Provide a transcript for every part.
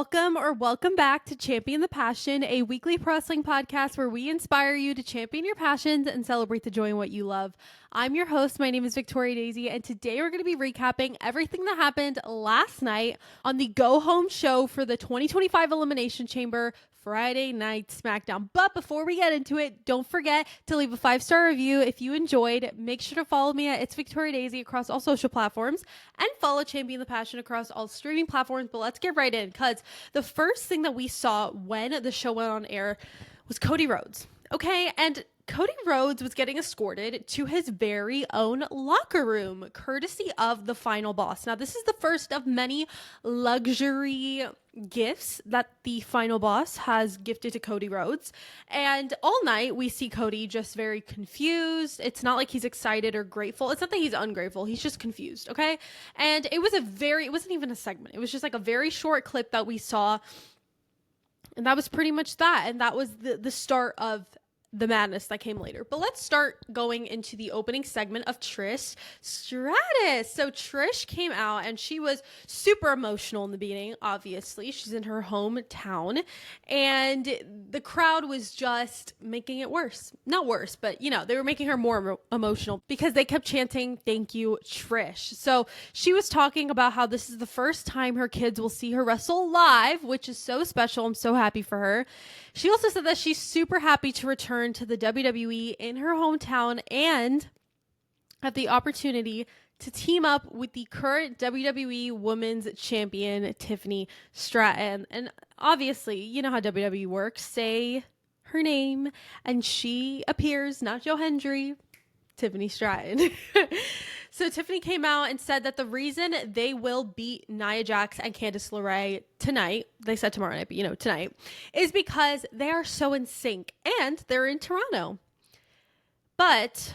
welcome back to Champion the Passion, a weekly pro wrestling podcast where we inspire you to champion your passions and celebrate the joy in what you love. I'm your host. My name is Victoria Daisy, and today we're going to be recapping everything that happened last night on the go-home show for the 2025 Elimination Chamber Friday Night Smackdown. But before we get into it, don't forget to leave a 5-star review if you enjoyed. Make sure to follow me at It's Victoria Daisy across all social platforms and follow Champion the Passion across all streaming platforms. But let's get right in, because the first thing that we saw when the show went on air was Cody Rhodes. Okay, and Cody Rhodes was getting escorted to his very own locker room, courtesy of the final boss. Now, this is the first of many luxury gifts that the final boss has gifted to Cody Rhodes. And all night, we see Cody just very confused. It's not like he's excited or grateful. It's not that he's ungrateful. He's just confused, okay? And it wasn't even a segment. It was just like a very short clip that we saw. And that was pretty much that. And that was the start of the madness that came later. But let's start going into the opening segment of Trish Stratus. So Trish came out and she was super emotional in the beginning. Obviously, she's in her hometown, and the crowd was just making it worse. Not worse, but they were making her more emotional because they kept chanting, "Thank you, Trish." So she was talking about how this is the first time her kids will see her wrestle live, which is so special. I'm so happy for her. She also said that she's super happy to return to the WWE in her hometown and have the opportunity to team up with the current WWE Women's Champion, Tiffany Stratton. And obviously, you know how WWE works. Say her name and she appears, not Joe Hendry, Tiffany Stratton. So Tiffany came out and said that the reason they will beat Nia Jax and Candice LeRae tonight, they said tomorrow night, but tonight, is because they are so in sync and they're in Toronto. But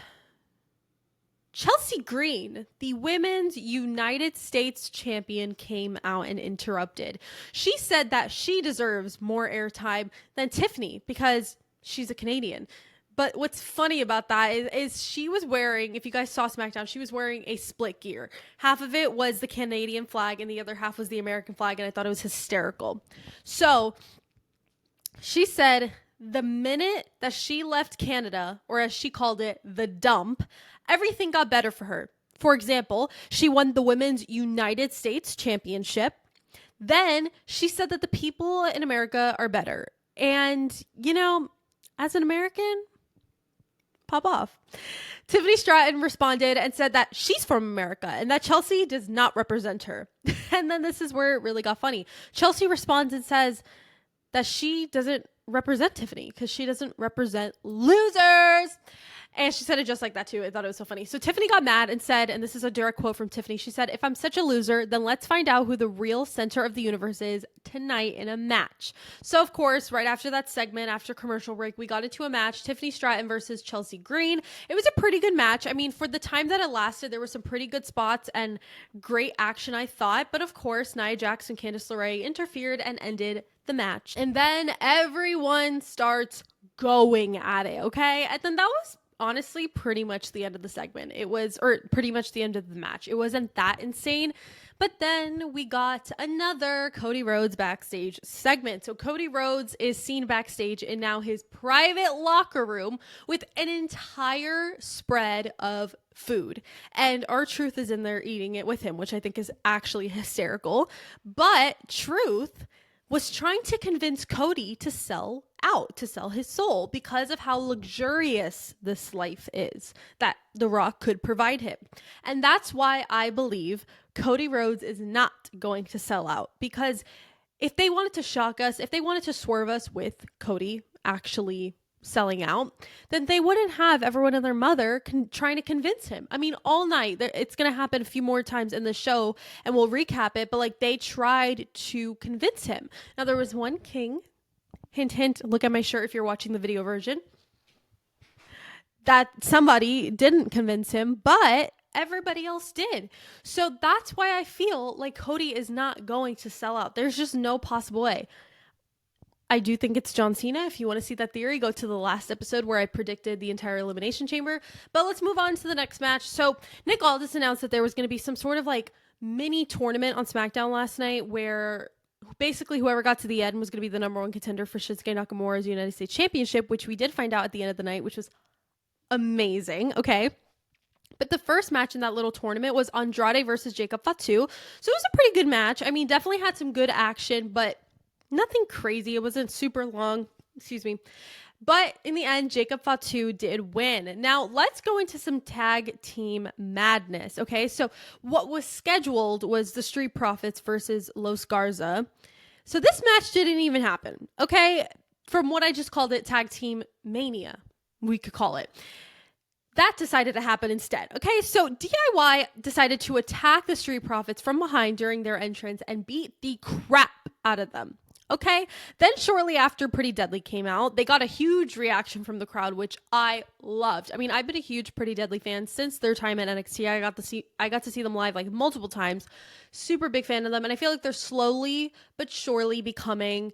Chelsea Green, the Women's United States champion, came out and interrupted. She said that she deserves more airtime than Tiffany because she's a Canadian. But what's funny about that is she was wearing, if you guys saw SmackDown, she was wearing a split gear. Half of it was the Canadian flag and the other half was the American flag, and I thought it was hysterical. So she said the minute that she left Canada, or as she called it, the dump, everything got better for her. For example, she won the Women's United States Championship. Then she said that the people in America are better. And, as an American, pop off. Tiffany Stratton responded and said that she's from America and that Chelsea does not represent her. And then this is where it really got funny. Chelsea responds and says that she doesn't represent Tiffany because she doesn't represent losers. And she said it just like that too. I thought it was so funny. So Tiffany got mad and said, and this is a direct quote from Tiffany, she said, "If I'm such a loser, then let's find out who the real center of the universe is tonight in a match." So of course, right after that segment, after commercial break, we got into a match, Tiffany Stratton versus Chelsea Green. It was a pretty good match. I mean, for the time that it lasted, there were some pretty good spots and great action, I thought. But of course, Nia Jax and Candice LeRae interfered and ended the match. And then everyone starts going at it, okay? And then that was honestly pretty much the end of the segment. Or pretty much the end of the match. It wasn't that insane. But then we got another Cody Rhodes backstage segment. So Cody Rhodes is seen backstage in now his private locker room with an entire spread of food. And R-Truth is in there eating it with him, which I think is actually hysterical. But Truth was trying to convince Cody to sell his soul because of how luxurious this life is that The Rock could provide him. And that's why I believe Cody Rhodes is not going to sell out, because if they wanted to shock us, if they wanted to swerve us with Cody actually selling out, then they wouldn't have everyone and their mother trying to convince him. I mean, all night, it's going to happen a few more times in the show and we'll recap it, but they tried to convince him. Now, there was one king, hint, hint, look at my shirt if you're watching the video version, that somebody didn't convince him, but everybody else did. So that's why I feel like Cody is not going to sell out. There's just no possible way. I do think it's John Cena. If you want to see that theory, go to the last episode where I predicted the entire Elimination Chamber. But let's move on to the next match. So Nick Aldis announced that there was going to be some sort of mini tournament on SmackDown last night where basically whoever got to the end was going to be the number one contender for Shinsuke Nakamura's United States Championship, which we did find out at the end of the night, which was amazing. Okay. But the first match in that little tournament was Andrade versus Jacob Fatu. So it was a pretty good match. I mean, definitely had some good action, but nothing crazy. It wasn't super long. Excuse me. But in the end, Jacob Fatu did win. Now, let's go into some tag team madness. Okay, so what was scheduled was the Street Profits versus Los Garza. So this match didn't even happen. Okay, from what I just called it, tag team mania, we could call it. That decided to happen instead. Okay, so DIY decided to attack the Street Profits from behind during their entrance and beat the crap out of them. Okay, then shortly after Pretty Deadly came out, they got a huge reaction from the crowd, which I loved. I mean, I've been a huge Pretty Deadly fan since their time at NXT. I got to see them live like multiple times. Super big fan of them, and I feel like they're slowly but surely becoming,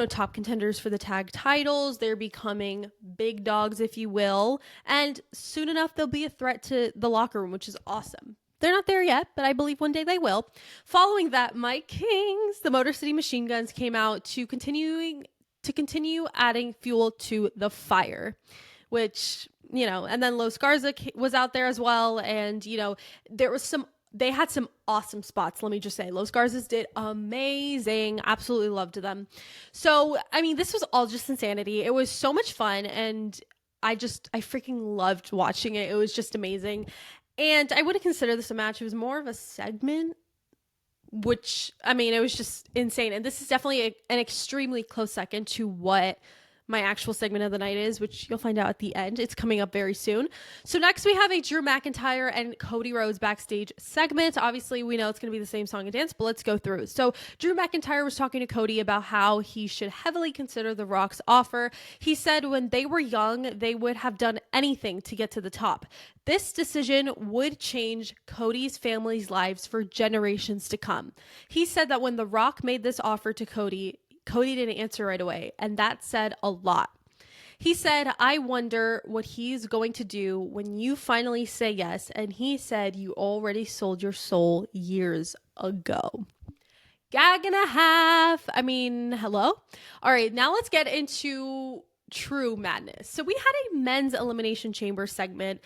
top contenders for the tag titles. They're becoming big dogs, if you will, and soon enough they'll be a threat to the locker room, which is awesome. They're not there yet, but I believe one day they will. Following that, my Kings, the Motor City Machine Guns, came out to continue adding fuel to the fire, which, and then Los Garza was out there as well. And, they had some awesome spots. Let me just say, Los Garzas did amazing. Absolutely loved them. So, I mean, this was all just insanity. It was so much fun. And I freaking loved watching it. It was just amazing. And I wouldn't consider this a match. It was more of a segment, which, I mean, it was just insane. And this is definitely an extremely close second to what my actual segment of the night is, which you'll find out at the end. It's coming up very soon. So next we have a Drew McIntyre and Cody Rhodes backstage segment. Obviously, we know it's going to be the same song and dance, but let's go through. So Drew McIntyre was talking to Cody about how he should heavily consider The Rock's offer. He said when they were young, they would have done anything to get to the top. This decision would change Cody's family's lives for generations to come. He said that when The Rock made this offer to Cody didn't answer right away, and that said a lot. He said, I wonder what he's going to do when you finally say yes, and he said you already sold your soul years ago. Gag and a half. I mean, hello? All right, now let's get into true madness. So we had a men's Elimination Chamber segment,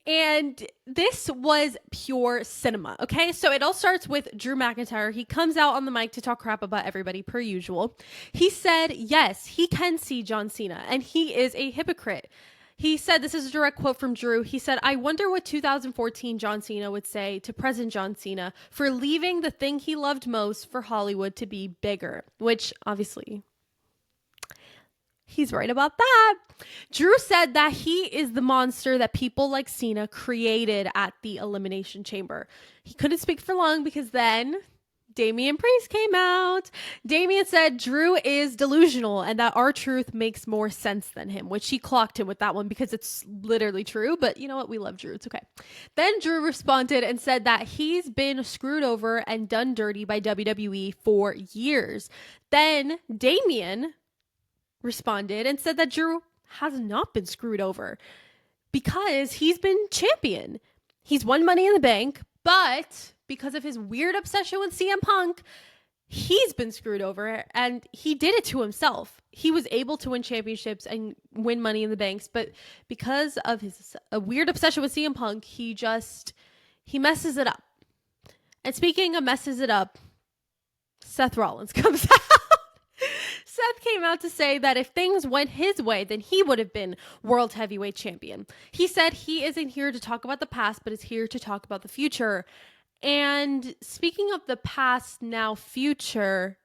and this was pure cinema, okay? So it all starts with Drew McIntyre. He comes out on the mic to talk crap about everybody per usual. He said, yes, he can see John Cena, and he is a hypocrite. He said, this is a direct quote from Drew. He said, I wonder what 2014 John Cena would say to present John Cena for leaving the thing he loved most for Hollywood to be bigger, which obviously he's right about that. Drew said that he is the monster that people like Cena created at the Elimination Chamber. He couldn't speak for long because then Damian Priest came out. Damian said Drew is delusional and that R-Truth makes more sense than him, which he clocked him with that one because it's literally true. But you know what? We love Drew. It's okay. Then Drew responded and said that he's been screwed over and done dirty by WWE for years. Then Damian responded and said that Drew has not been screwed over because he's been champion. He's won Money in the Bank, but because of his weird obsession with CM Punk, he's been screwed over, and he did it to himself. He was able to win championships and win Money in the Banks, but because of his weird obsession with CM Punk, he messes it up. And speaking of messes it up, Seth Rollins comes out. Seth came out to say that if things went his way, then he would have been World Heavyweight Champion. He said he isn't here to talk about the past, but is here to talk about the future. And speaking of the past, now future,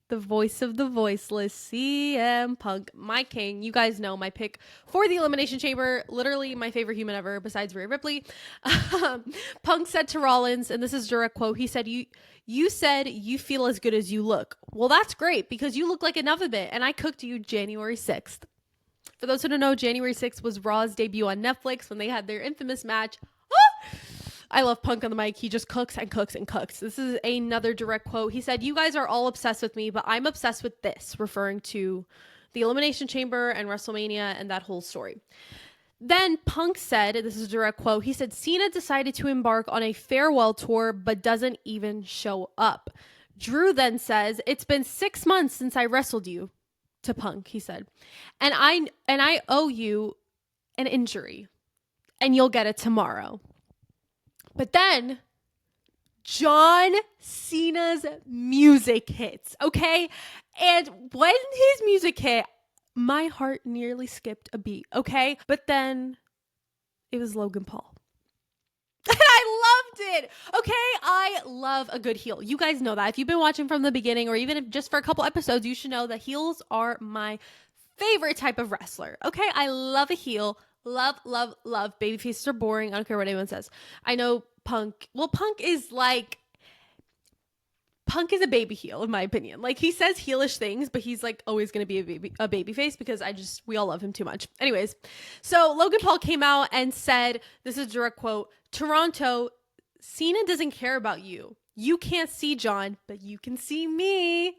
the voice of the voiceless, CM Punk, my king. You guys know my pick for the Elimination Chamber. Literally my favorite human ever besides Rhea Ripley. Punk said to Rollins, and this is a direct quote, he said, you said you feel as good as you look. Well, that's great because you look like another bit, and I cooked you January 6th. For those who don't know, January 6th was Raw's debut on Netflix when they had their infamous match. I love Punk on the mic. He just cooks and cooks and cooks. This is another direct quote. He said, you guys are all obsessed with me, but I'm obsessed with this, referring to the Elimination Chamber and WrestleMania and that whole story. Then Punk said, this is a direct quote, he said, Cena decided to embark on a farewell tour, but doesn't even show up. Drew then says, "It's been 6 months since I wrestled you," to Punk, he said. And I owe you an injury, and you'll get it tomorrow." But then John Cena's music hits, okay? And when his music hit, my heart nearly skipped a beat, okay? But then it was Logan Paul. And I loved it. Okay, I love a good heel. You guys know that. If you've been watching from the beginning, or even if just for a couple episodes, you should know that heels are my favorite type of wrestler. Okay, I love a heel. Love, love, love. Babyfaces are boring. I don't care what anyone says. I know Punk. Well, Punk is a baby heel, in my opinion. Like, he says heelish things, but he's like always going to be a baby face because we all love him too much. Anyways, so Logan Paul came out and said, this is a direct quote, "Toronto, Cena doesn't care about you. You can't see John, but you can see me."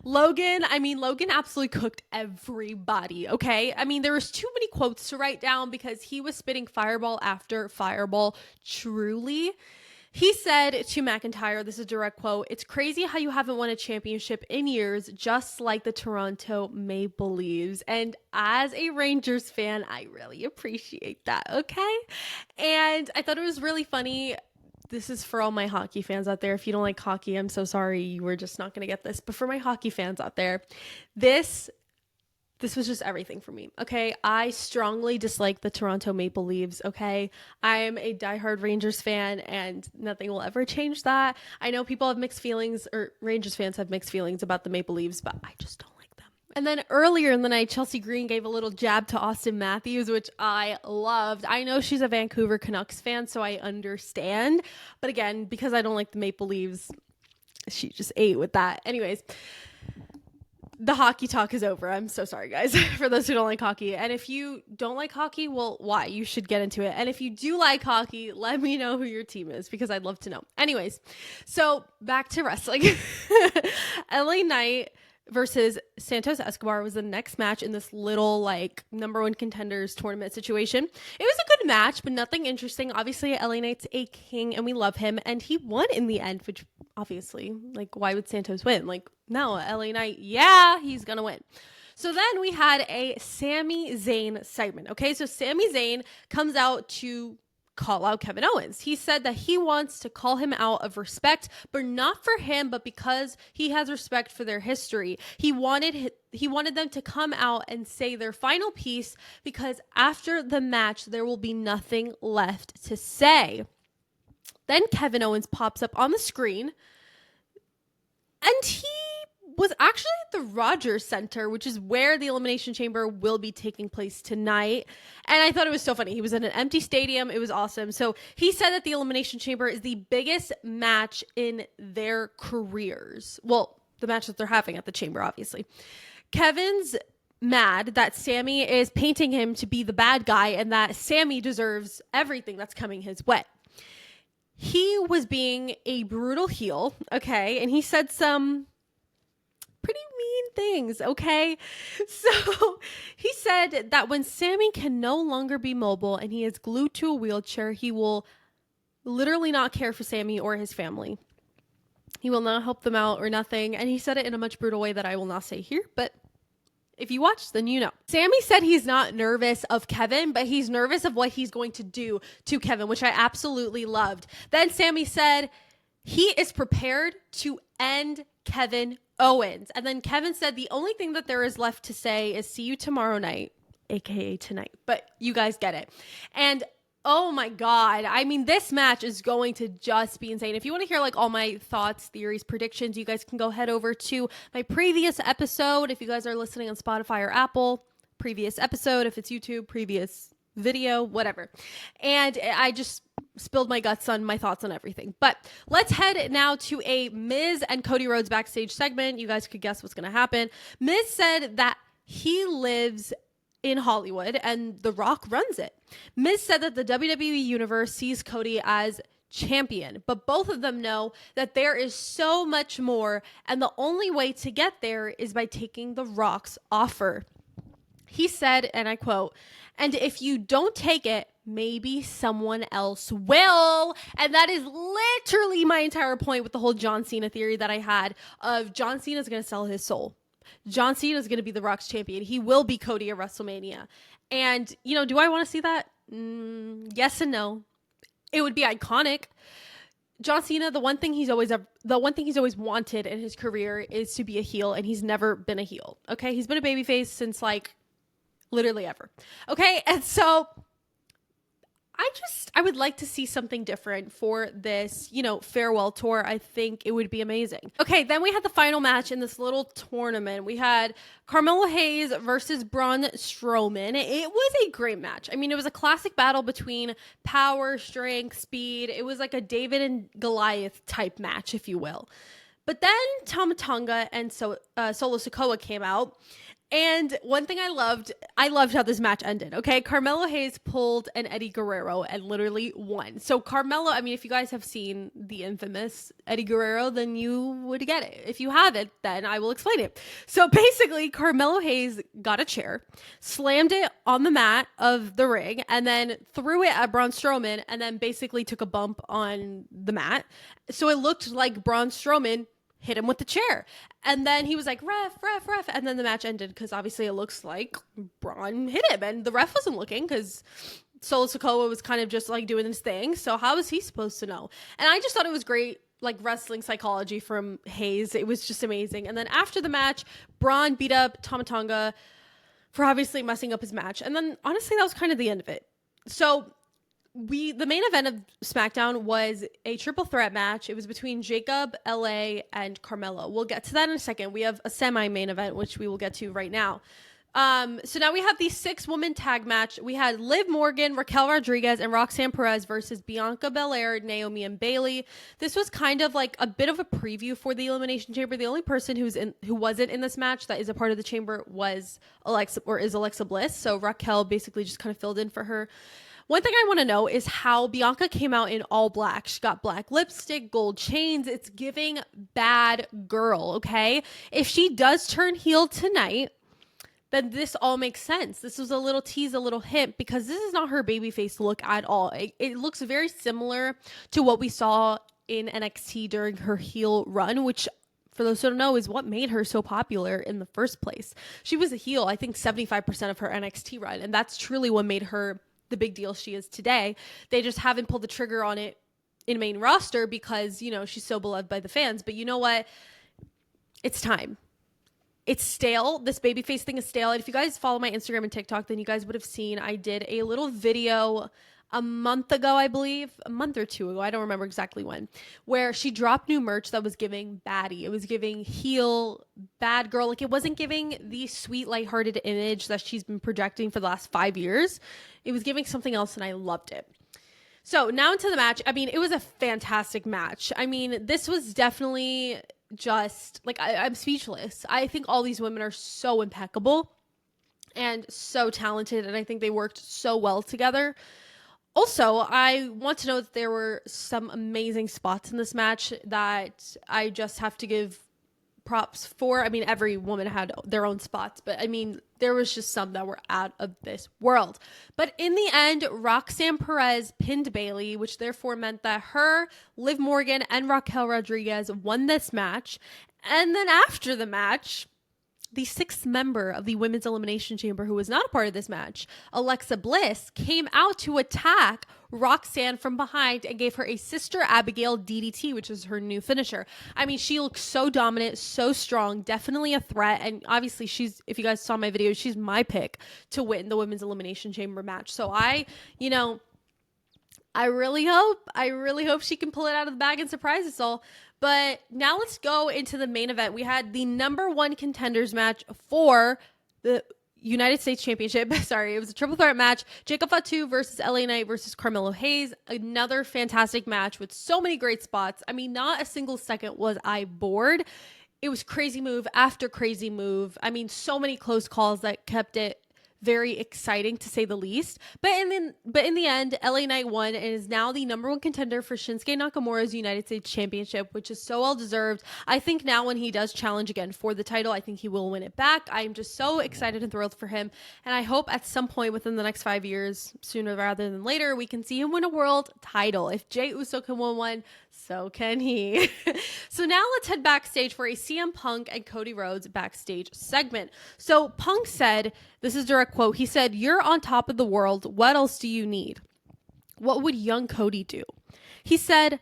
Logan absolutely cooked everybody, okay? I mean, there was too many quotes to write down because he was spitting fireball after fireball, truly. He said to McIntyre, this is a direct quote, "It's crazy how you haven't won a championship in years, just like the Toronto Maple Leafs." And as a Rangers fan, I really appreciate that, okay? And I thought it was really funny. This is for all my hockey fans out there. If you don't like hockey, I'm so sorry. You were just not going to get this. But for my hockey fans out there, this was just everything for me, okay? I strongly dislike the Toronto Maple Leafs, okay? I'm a diehard Rangers fan, and nothing will ever change that. I know people have mixed feelings, or Rangers fans have mixed feelings about the Maple Leafs, but I just don't like them. And then earlier in the night, Chelsea Green gave a little jab to Austin Matthews, which I loved. I know she's a Vancouver Canucks fan, so I understand. But again, because I don't like the Maple Leafs, she just ate with that. Anyways, the hockey talk is over. I'm so sorry, guys, for those who don't like hockey. And if you don't like hockey, well, why? You should get into it. And if you do like hockey, let me know who your team is because I'd love to know. Anyways, so back to wrestling. LA Knight versus Santos Escobar was the next match in this little like number one contenders tournament situation. It was a good match, but nothing interesting. Obviously, LA Knight's a king and we love him, and he won in the end, which obviously, like, why would Santos win? Like, no, LA Knight, yeah, he's gonna win. So then we had a Sami Zayn segment. Okay, so Sami Zayn comes out to call out Kevin Owens. He said that he wants to call him out of respect, but not for him, but because he has respect for their history. He wanted them to come out and say their final piece because after the match, there will be nothing left to say. Then Kevin Owens pops up on the screen, and he was actually at the Rogers Center, which is where the Elimination Chamber will be taking place tonight. And I thought it was so funny. He was in an empty stadium. It was awesome. So he said that the Elimination Chamber is the biggest match in their careers. Well, the match that they're having at the Chamber, obviously. Kevin's mad that Sami is painting him to be the bad guy and that Sami deserves everything that's coming his way. He was being a brutal heel, okay? And he said some pretty mean things, okay? So he said that when Sami can no longer be mobile and he is glued to a wheelchair, he will literally not care for Sami or his family. He will not help them out or nothing. And he said it in a much brutal way that I will not say here, but if you watch, then you know. Sami said he's not nervous of Kevin, but he's nervous of what he's going to do to Kevin, which I absolutely loved. Then Sami said he is prepared to end Kevin Owens. And then Kevin said the only thing that there is left to say is see you tomorrow night, aka tonight. But you guys get it. And oh my God. I mean, this match is going to just be insane. If you want to hear like all my thoughts, theories, predictions, you guys can go head over to my previous episode. If you guys are listening on Spotify or Apple, previous episode. If it's YouTube, previous video, whatever. And I just spilled my guts on my thoughts on everything. But let's head now to a Miz and Cody Rhodes backstage segment. You guys could guess what's going to happen. Miz said that he lives in Hollywood and The Rock runs it. Miz said that the WWE universe sees Cody as champion, but both of them know that there is so much more, and the only way to get there is by taking The Rock's offer. He said, and I quote, "And if you don't take it, maybe someone else will. And that is literally my entire point with the whole John Cena theory that I had of John Cena is going to sell his soul. John Cena is going to be the Rock's champion. He will be Cody at WrestleMania. And, you know, do I want to see that? Yes and no. It would be iconic. John Cena, the one thing he's always wanted in his career is to be a heel, and he's never been a heel. Okay, he's been a babyface since like literally ever. Okay, and so I would like to see something different for this, you know, farewell tour. I think it would be amazing. Okay, then we had the final match in this little tournament. We had Carmelo Hayes versus Braun Strowman. It was a great match. I mean, it was a classic battle between power, strength, speed. It was like a David and Goliath type match, if you will. But then Tama Tonga and Solo Sikoa came out. And one thing I loved how this match ended, okay? Carmelo Hayes pulled an Eddie Guerrero and literally won. So Carmelo, I mean, if you guys have seen the infamous Eddie Guerrero, then you would get it. If you haven't, then I will explain it. So basically, Carmelo Hayes got a chair, slammed it on the mat of the ring, and then threw it at Braun Strowman, and then basically took a bump on the mat. So it looked like Braun Strowman hit him with the chair. And then he was like, ref. And then the match ended because obviously it looks like Braun hit him. And the ref wasn't looking because Solo Sikoa was kind of just like doing his thing. So how was he supposed to know? And I just thought it was great, like wrestling psychology from Hayes. It was just amazing. And then after the match, Braun beat up Tama Tonga for obviously messing up his match. And then honestly, that was kind of the end of it. So the main event of SmackDown was a triple threat match. It was between Jacob, LA, and Carmelo. We'll get to that in a second. We have a semi-main event, which we will get to right now. So now we have the 6-woman tag match. We had Liv Morgan, Raquel Rodriguez, and Roxanne Perez versus Bianca Belair, Naomi, and Bayley. This was kind of like a bit of a preview for the Elimination Chamber. The only person who wasn't in this match that is a part of the chamber was Alexa Bliss. So Raquel basically just kind of filled in for her. One thing I want to know is how Bianca came out in all black. She got black lipstick, gold chains. It's giving bad girl, okay? If she does turn heel tonight, then this all makes sense. This was a little tease, a little hint, because this is not her babyface look at all. It looks very similar to what we saw in NXT during her heel run, which, for those who don't know, is what made her so popular in the first place. She was a heel, I think 75% of her NXT run, and that's truly what made her the big deal she is today. They just haven't pulled the trigger on it in main roster because, you know, she's so beloved by the fans. But you know what? It's time. It's stale. This babyface thing is stale. And if you guys follow my Instagram and TikTok, then you guys would have seen I did a little video a month ago, I believe, a month or two ago, I don't remember exactly when, where she dropped new merch that was giving baddie. It was giving heel, bad girl. Like, it wasn't giving the sweet, lighthearted image that she's been projecting for the last 5 years. It was giving something else, and I loved it. So now into the match. I mean, it was a fantastic match. I mean, this was definitely just, like, I'm speechless. I think all these women are so impeccable and so talented, and I think they worked so well together. Also, I want to know that there were some amazing spots in this match that I just have to give props for. I mean, every woman had their own spots, but I mean, there was just some that were out of this world. But in the end, Roxanne Perez pinned Bayley, which therefore meant that her, Liv Morgan, and Raquel Rodriguez won this match. And then after the match, the 6th member of the Women's Elimination Chamber, who was not a part of this match, Alexa Bliss, came out to attack Roxanne from behind and gave her a Sister Abigail DDT, which is her new finisher. I mean, she looks so dominant, so strong, definitely a threat. And obviously if you guys saw my video, she's my pick to win the Women's Elimination Chamber match. So I really hope she can pull it out of the bag and surprise us all. But now let's go into the main event. We had the number 1 contenders match for the United States Championship. Sorry, it was a triple threat match. Jacob Fatu versus LA Knight versus Carmelo Hayes. Another fantastic match with so many great spots. I mean, not a single second was I bored. It was crazy move after crazy move. I mean, so many close calls that kept it very exciting to say the least. But in the end, LA Knight won and is now the number one contender for Shinsuke Nakamura's United States Championship, which is so well deserved. I think now when he does challenge again for the title, I think he will win it back. I'm just so excited and thrilled for him. And I hope at some point within the next 5 years, sooner rather than later, we can see him win a world title. If Jey Uso can win one, so can he. So now let's head backstage for a CM Punk and Cody Rhodes backstage segment. So Punk said, this is a direct quote, he said, "You're on top of the world. What else do you need? What would young Cody do?" He said,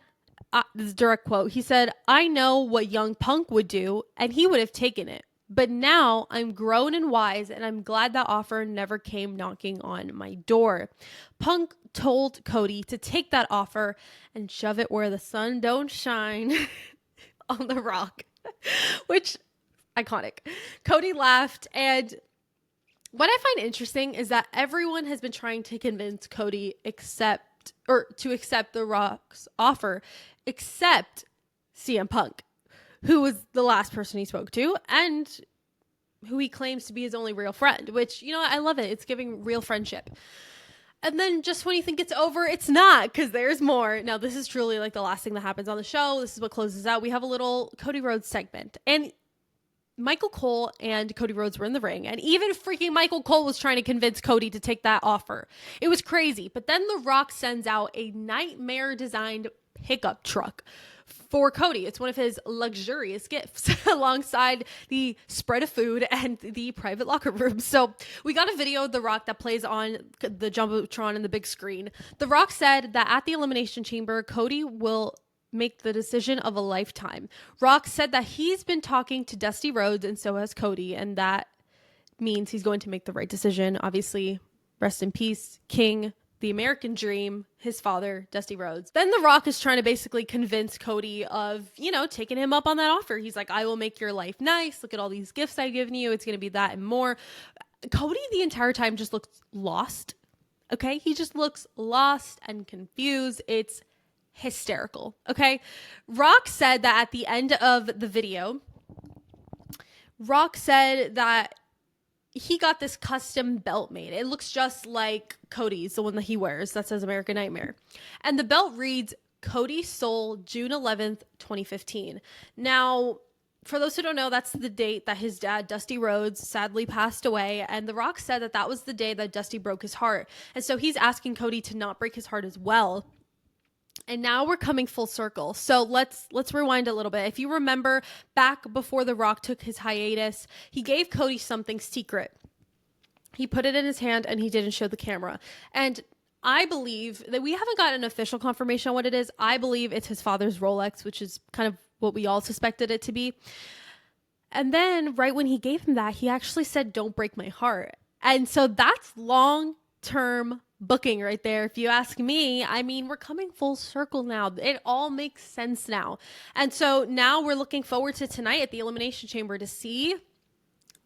this is a direct quote, he said, "I know what young Punk would do, and he would have taken it. But now I'm grown and wise, and I'm glad that offer never came knocking on my door." Punk told Cody to take that offer and shove it where the sun don't shine on The Rock, which, iconic. Cody laughed, and what I find interesting is that everyone has been trying to convince Cody to accept The Rock's offer, except CM Punk, who was the last person he spoke to and who he claims to be his only real friend, which, you know, I love it. It's giving real friendship. And then just when you think it's over, it's not, because there's more. Now, this is truly like the last thing that happens on the show. This is what closes out. We have a little Cody Rhodes segment, and Michael Cole and Cody Rhodes were in the ring, and even freaking Michael Cole was trying to convince Cody to take that offer. It was crazy. But then The Rock sends out a nightmare designed pickup truck for Cody. It's one of his luxurious gifts alongside the spread of food and the private locker room. So we got a video of The Rock that plays on the Jumbotron and the big screen. The Rock said that at the Elimination Chamber, Cody will make the decision of a lifetime. Rock said that he's been talking to Dusty Rhodes, and so has Cody, and that means he's going to make the right decision. Obviously, rest in peace, King, the American Dream, his father, Dusty Rhodes. Then The Rock is trying to basically convince Cody of, you know, taking him up on that offer. He's like, "I will make your life nice. Look at all these gifts I've given you. It's going to be that and more." Cody the entire time just looks lost. Okay? He just looks lost and confused. It's hysterical. Okay? Rock said that at the end of the video, Rock said that he got this custom belt made. It looks just like Cody's, the one that he wears that says American Nightmare. And the belt reads, "Cody Soul, June 11th, 2015. Now, for those who don't know, that's the date that his dad, Dusty Rhodes, sadly passed away. And The Rock said that that was the day that Dusty broke his heart. And so he's asking Cody to not break his heart as well. And now we're coming full circle. So let's rewind a little bit. If you remember back before The Rock took his hiatus, he gave Cody something secret. He put it in his hand and he didn't show the camera. And I believe that we haven't got an official confirmation on what it is. I believe it's his father's Rolex, which is kind of what we all suspected it to be. And then right when he gave him that, he actually said, "Don't break my heart." And so that's long-term booking right there. If you ask me, I mean, we're coming full circle now. It all makes sense now. And so now we're looking forward to tonight at the Elimination Chamber to see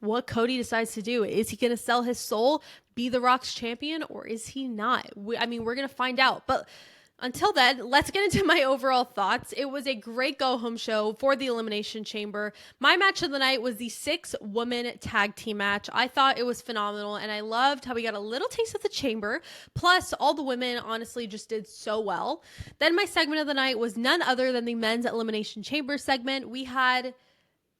what Cody decides to do. Is he going to sell his soul, be The Rock's champion, or is he not? We're going to find out. But until then, let's get into my overall thoughts. It was a great go-home show for the Elimination Chamber. My match of the night was the 6-woman tag team match. I thought it was phenomenal, and I loved how we got a little taste of the Chamber. Plus, all the women honestly just did so well. Then my segment of the night was none other than the men's Elimination Chamber segment. We had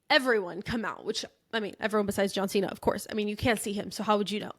everyone come out, which, I mean, everyone besides John Cena, of course. I mean, you can't see him, so how would you know?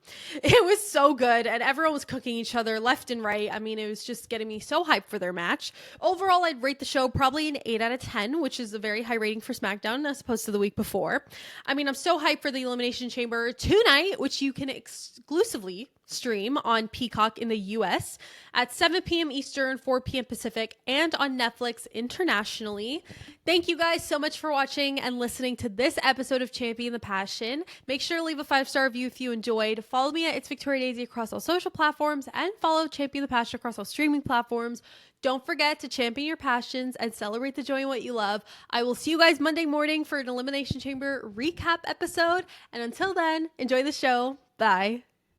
It was so good, and everyone was cooking each other left and right. I mean, it was just getting me so hyped for their match. Overall, I'd rate the show probably an 8 out of 10, which is a very high rating for SmackDown as opposed to the week before. I mean, I'm so hyped for the Elimination Chamber tonight, which you can exclusively stream on Peacock in the US at 7 p.m. Eastern, 4 p.m. Pacific, and on Netflix internationally. Thank you guys so much for watching and listening to this episode of Champion the Passion. Make sure to leave a 5-star review if you enjoyed. Follow me at It's Victoria Daisy across all social platforms, and follow Champion the Passion across all streaming platforms. Don't forget to champion your passions and celebrate the joy in what you love. I will see you guys Monday morning for an Elimination Chamber recap episode. And until then, enjoy the show. Bye.